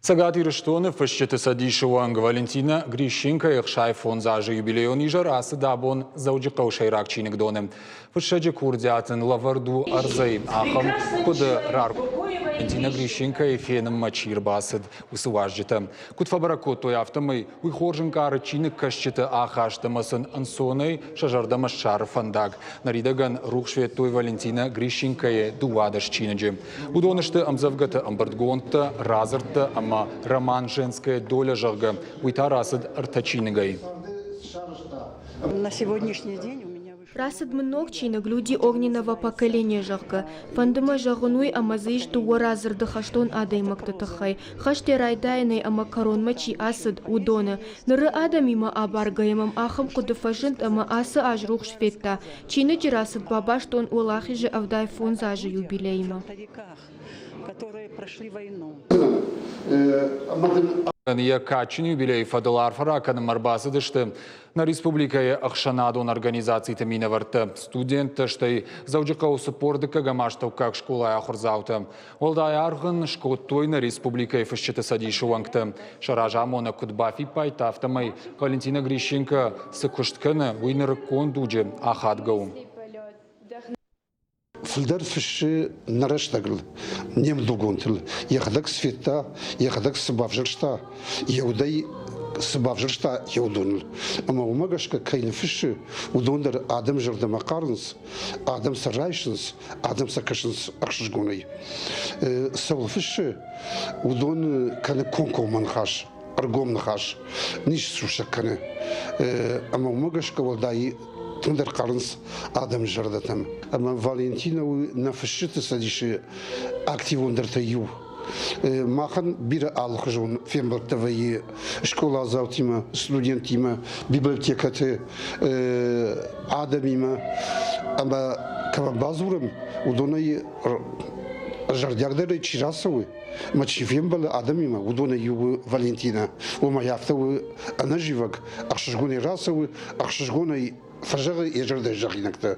Цагат Ириштоны фащеты садишеванг Валентина Грищенко их шай фонзажи юбилеон ижа расы дабон зауджикау шайрак чиникдоны. Фащеджи курдятын лаварду арзай ахам куды рарку. Валентина Грищенко и феном мачир басыд усуажджита. Кутфабаракот той автомой уйхорженкары чиник кащиты ахаштамасын ансоной шажардамаш шар фандак. Наридаган рухшвет той Валентина Грищенко дуадаш чинаджи. Удонышты амзавгата амбардгонта разарта ама роман «Женская доля» жарга уйтарасад артачинегай. На сегодняшний день у меня Расад мног чиног люди огненного поколения жарга. Фандыма жагунуй амазыш дуwaразыр дыхаштон адаймак тытыхай. Хаште райдайный ама корон мачи асад удона. Ныры адамима абаргаемам ахам кудыфашынт ама асы ажрух шветта. Чины жирасад бабаштон улахи же авдай фонзажи юбилейма. которые прошли войну. Я качин юбилей фадалар фаракан марбасы дышты. На республикае Ахшанадон организации тамина варта студент штай заужикау супордыка гамаштау как школа ахурзаута. Олдай аргын шкотой на республикае фащета садишу вангта. Шаражамона кудбафи пайтафтамай Валентина Грищенко сыкушткана уйнер кондуджи ахадгау. Филдар фиши нараштагл, нем дугунтл. Яхдак света, яхдак сбавжершта, яудай сбавжершта яудунл. Ама умагашка кайна фиши, удондар адам жерда макарнс, адам сарайшнс, адам сакашнс ахшжгунай. Савл фиши, удон кане конко манхаш, аргом нахаш, ниш суша кане. Ама умагашка валдай تندر قرنس آدم جردتم. اما والنتینا و نفشت سادیش اکتیون در تیو. ما خن بیر آلخجون فیلم برتوی شکل زاوتیما، استودیانتیما، بیبلیوتیکات آدمیما. اما کم بازورم و دونای جردیار چیراسوی. ما تشوفين بلا آدمي ما ودون يو فالنتينا وما يعرفوا أنا جيفك أخشجوني راسه أخشجوني فجأة يجرد الجاهي نكتة.